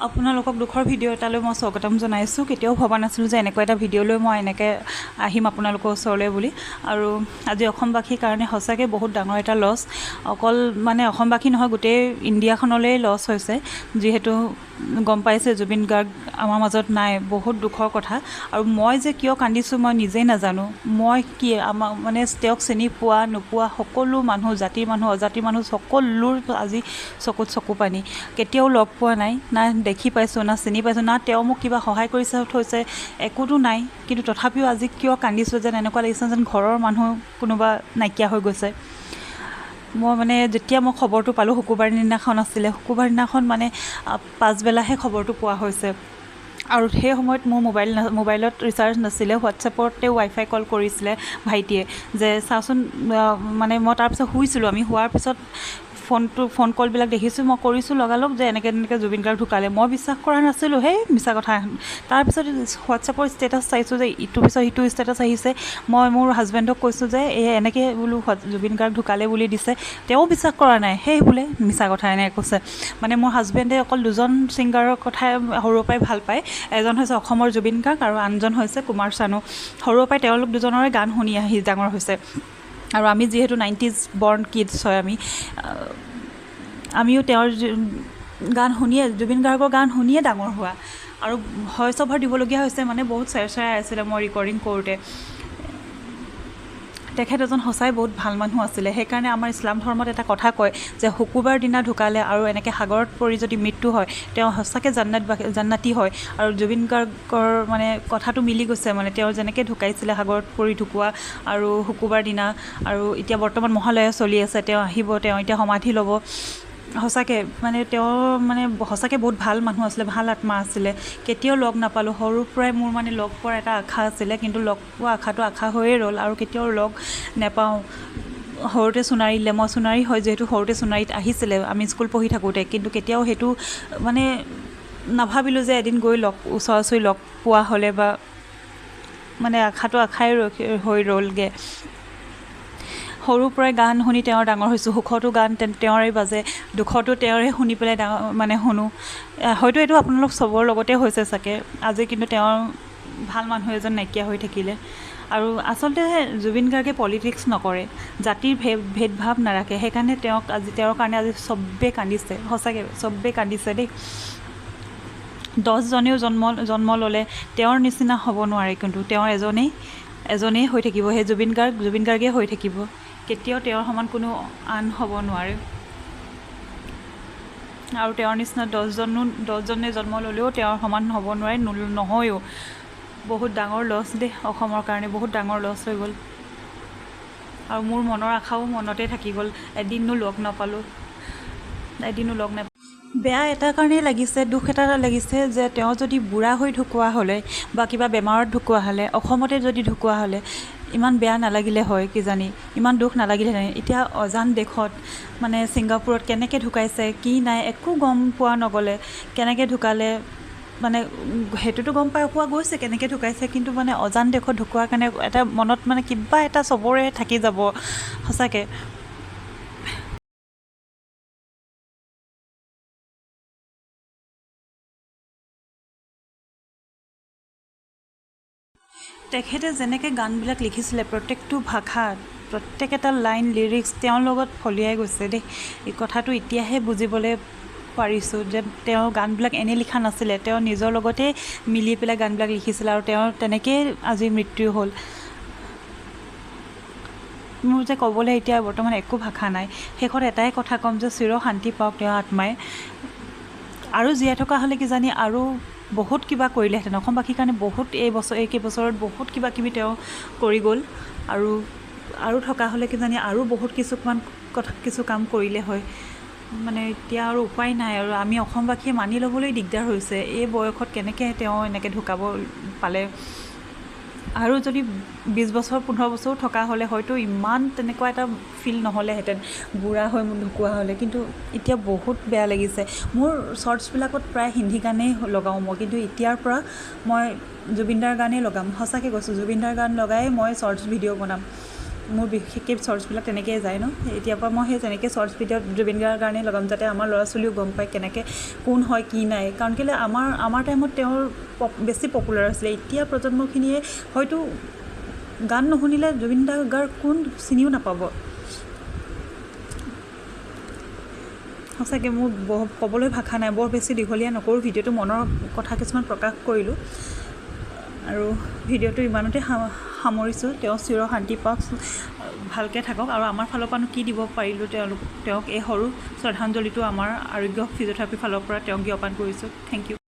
আপোনালোকক দুখৰ ভিডিঅ' এটালৈ মই স্বাগতম জনাইছোঁ। কেতিয়াও ভবা নাছিলোঁ যে এনেকুৱা এটা ভিডিঅ'লৈ মই এনেকৈ আহিম আপোনালোকৰ ওচৰলৈ বুলি। আৰু আজি অসমবাসীৰ কাৰণে সঁচাকৈ বহুত ডাঙৰ এটা লছ। অকল মানে অসমবাসী নহয়, গোটেই ইণ্ডিয়াখনলৈ লছ হৈছে। যিহেতু গম পাইছে জুবিন গাৰ্গ আমাৰ মাজত নাই, বহুত দুখৰ কথা। আৰু মই যে কিয় কান্দিছোঁ মই নিজেই নাজানো। মই কি আমাৰ মানে তেওঁক চিনি পোৱা নোপোৱা সকলো মানুহ, জাতিৰ মানুহ অজাতিৰ মানুহ সকলোৰ আজি চকুত চকু পানী। কেতিয়াও লগ পোৱা নাই, না দেখি পাইছোঁ, না চিনি পাইছোঁ, না তেওঁ মোক কিবা সহায় কৰিছে থৈছে, একোতো নাই। কিন্তু তথাপিও আজি কিয় কান্দিছোঁ যেন এনেকুৱা লাগিছে যেন ঘৰৰ মানুহ কোনোবা নাইকিয়া হৈ গৈছে। মই মানে যেতিয়া মই খবৰটো পালোঁ, শুকুৰবাৰ দিনাখন আছিলে, শুকুৰবাৰ দিনাখন মানে পাছবেলাহে খবৰটো পোৱা হৈছে। আৰু সেই সময়ত মোৰ মোবাইলত ৰিচাৰ্জ নাছিলে, হোৱাটছএপতে ৱাইফাই কল কৰিছিলে ভাইটিয়ে যে চাওঁচোন। মানে মই তাৰপিছত শুইছিলোঁ, আমি শোৱাৰ পিছত ফোন কলবিলাক দেখিছোঁ, মই কৰিছোঁ লগালগ যে এনেকৈ জুবিন গাৰ্গ ঢুকালে। মই বিশ্বাস কৰা নাছিলোঁ, সেই মিছা কথা। তাৰপিছত হোৱাটছএপৰ ষ্টেটাছ চাইছোঁ যে ইটোৰ পিছত সিটো ষ্টেটাছ আহিছে। মই মোৰ হাজবেণ্ডক কৈছোঁ যে এই এনেকৈ বোলো জুবিন গাৰ্গ ঢুকালে বুলি দিছে। তেওঁ বিশ্বাস কৰা নাই, সেই বোলে মিছা কথা এনেকৈ কৈছে। মানে মোৰ হাজবেণ্ডে অকল দুজন ছিংগাৰৰ কথাই সৰুৰ পৰাই ভাল পায়। এজন হৈছে অসমৰ জুবিন গাৰ্গ আৰু আনজন হৈছে কুমাৰ চানু। সৰুৰ পৰাই তেওঁলোক দুজনৰে গান শুনি আহি ডাঙৰ হৈছে। আৰু আমি যিহেতু 90s বৰ্ণ কিডছ হয়, আমিও তেওঁৰ গান শুনিয়ে, জুবিন গাৰ্গৰ গান শুনিয়ে ডাঙৰ হোৱা। আৰু ভইচ অভাৰ দিবলগীয়া হৈছে, মানে বহুত চেৰচেৰাই আছিলে মই ৰেকৰ্ডিং কৰোঁতে। তেখেত এজন সঁচাই বহুত ভাল মানুহ আছিলে। সেইকাৰণে আমাৰ ইছলাম ধৰ্মত এটা কথা কয় যে শুকুৰবাৰ দিনা ঢুকালে আৰু এনেকৈ সাগৰত পৰি যদি মৃত্যু হয়, তেওঁ সঁচাকৈ জান্নাতি হয়। আৰু জুবিন গাৰ্গৰ মানে কথাটো মিলি গৈছে, মানে তেওঁ যেনেকৈ ঢুকাইছিলে সাগৰত পৰি ঢুকুৱা আৰু শুকুৰবাৰ দিনা, আৰু এতিয়া বৰ্তমান মহালয়া চলি আছে, তেওঁ আহিব, তেওঁ এতিয়া সমাধি ল'ব। সঁচাকৈ মানে তেওঁৰ মানে সঁচাকৈ বহুত ভাল মানুহ আছিলে, ভাল আত্মা আছিলে। কেতিয়াও লগ নাপালোঁ, সৰুৰ পৰাই মোৰ মানে লগ পোৱাৰ এটা আশা আছিলে, কিন্তু লগ পোৱা আশাটো আশা হৈয়ে ৰ'ল আৰু কেতিয়াও লগ নাপাওঁ। সৰুতে সোণাৰীলৈ, মই সোণাৰী হয় যিহেতু, সৰুতে সোণাৰীত আহিছিলে আমি স্কুল পঢ়ি থাকোঁতে, কিন্তু কেতিয়াও সেইটো মানে নাভাবিলোঁ যে এদিন গৈ ওচৰা ওচৰি লগ পোৱা হ'লে, বা মানে আশাটো আশাই হৈ ৰ'লগৈ। সৰুৰ পৰাই গান শুনি তেওঁৰ ডাঙৰ হৈছোঁ। সুখতো গান তেওঁৰে বাজে, দুখতো তেওঁৰে শুনি পেলাই মানে শুনো। হয়তো এইটো আপোনালোক চবৰ লগতে হৈছে চাগে। আজি কিন্তু তেওঁৰ ভাল মানুহ এজন নাইকিয়া হৈ থাকিলে। আৰু আচলতে জুবিন গাৰ্গে পলিটিক্স নকৰে, জাতিৰ ভেদভাৱ নাৰাখে। সেইকাৰণে তেওঁৰ কাৰণে আজি চবেই কান্দিছে, সঁচাকৈ চবেই কান্দিছে দেই। 10জনেও জন্ম ল'লে, তেওঁৰ নিচিনা হ'ব নোৱাৰে, কিন্তু তেওঁৰ এজনেই হৈ থাকিব, সেই জুবিন গাৰ্গে হৈ থাকিব। কেতিয়াও তেওঁৰ সমান কোনো আন হ'ব নোৱাৰে। আৰু তেওঁৰ নিচিনা 10জনে জন্ম ল'লেও তেওঁৰ সমান হ'ব নোৱাৰে, নহয়ও। বহুত ডাঙৰ লছ দেই, অসমৰ কাৰণে বহুত ডাঙৰ লছ হৈ গ'ল। আৰু মোৰ মনৰ আশাও মনতে থাকি গ'ল, এদিনো লগ নাপালোঁ। বেয়া এটা কাৰণেই লাগিছে, দুখ এটা লাগিছে যে তেওঁ যদি বুঢ়া হৈ ঢুকুৱা হ'লে বা কিবা বেমাৰত ঢুকুৱা হ'লে, অসমতে যদি ঢুকুৱা হ'লে ইমান বেয়া নালাগিলে হয় কিজানি, ইমান দুখ নালাগিলেহেঁতেন। এতিয়া অজান দেশত, মানে ছিংগাপুৰত কেনেকৈ ঢুকাইছে, কি নাই একো গম পোৱা নগ'লে, কেনেকৈ ঢুকালে মানে সেইটোতো গম পোৱা গৈছে কেনেকৈ ঢুকাইছে, কিন্তু মানে অজান দেশত ঢুকোৱাৰ কাৰণে এটা মনত মানে কিবা এটা চবৰে থাকি যাব সঁচাকৈ। তেখেতে যেনেকৈ গানবিলাক লিখিছিলে, প্ৰত্যেকটো ভাষাত প্ৰত্যেক এটা লাইন লিৰিক্স তেওঁৰ লগত ফলিয়াই গৈছে দেই। এই কথাটো এতিয়াহে বুজিবলৈ পাৰিছোঁ যে তেওঁ গানবিলাক এনেই লিখা নাছিলে, তেওঁ নিজৰ লগতে মিলি পেলাই গানবিলাক লিখিছিলে। আৰু তেওঁৰ তেনেকৈয়ে আজি মৃত্যু হ'ল। মোৰ যে ক'বলৈ এতিয়া বৰ্তমান একো ভাষা নাই। শেষত এটাই কথা ক'ম যে চিৰ শান্তি পাওক তেওঁৰ আত্মাই। আৰু জীয়াই থকা হ'লে কিজানি আৰু বহুত কিবা কৰিলেহেঁতেন অসমবাসীৰ কাৰণে। বহুত এইকেইবছৰত বহুত কিবা কিবি তেওঁ কৰি গ'ল। আৰু থকা হ'লে কিজানি আৰু বহুত কিছু কাম কৰিলে হয়। মানে এতিয়া আৰু উপায় নাই, আৰু আমি অসমবাসীয়ে মানি ল'বলৈ দিগদাৰ হৈছে। এই বয়সত কেনেকৈ তেওঁ এনেকৈ ঢুকাব পালে। আৰু যদি 20 বছৰ 15 বছৰো থকা হ'লে হয়তো ইমান তেনেকুৱা এটা ফিল নহ'লেহেঁতেন, বুঢ়া হৈ ঢুকুৱা হ'লে। কিন্তু এতিয়া বহুত বেয়া লাগিছে। মোৰ শ্বৰ্টছবিলাকত প্ৰায় হিন্দী গানেই লগাওঁ মই, কিন্তু এতিয়াৰ পৰা মই জুবিনদাৰ গানেই লগাম। সঁচাকৈ কৈছোঁ, জুবিনদাৰ গান লগাই মই শ্বৰ্টছ ভিডিঅ' বনাম। মোৰ বিশেষকৈ শ্বৰ্টছবিলাক তেনেকৈয়ে যায় ন এতিয়াৰ পৰা মই সেই তেনেকৈ শ্বৰ্টছ ভিডিঅ'ত জুবিন গাৰ্গৰ কাৰণে লগাম যাতে আমাৰ ল'ৰা ছোৱালীও গম পায় কেনেকৈ কোন হয় কি নাই কাৰণ কেলৈ আমাৰ টাইমত তেওঁৰ বেছি পপুলাৰ আছিলে এতিয়া প্ৰজন্মখিনিয়ে হয়তো গান নুশুনিলে জুবিন গাৰ্গ কোন চিনিও নাপাব সঁচাকৈ মোৰ ক'বলৈ ভাষা নাই বৰ বেছি দীঘলীয়া নকৰোঁ ভিডিঅ'টো মনৰ কথা কিছুমান প্ৰকাশ কৰিলোঁ আৰু ভিডিঅ'টো ইমানতে সামৰিছোঁ তেওঁ চিৰ শান্তি পাওক ভালকৈ থাকক আৰু আমাৰ ফালৰ পৰানো কি দিব পাৰিলোঁ তেওঁক এই সৰু শ্ৰদ্ধাঞ্জলিটো আমাৰ আৰোগ্য ফিজিঅ'থেৰাপিৰ ফালৰ পৰা তেওঁক জ্ঞাপন কৰিছোঁ থেংক ইউ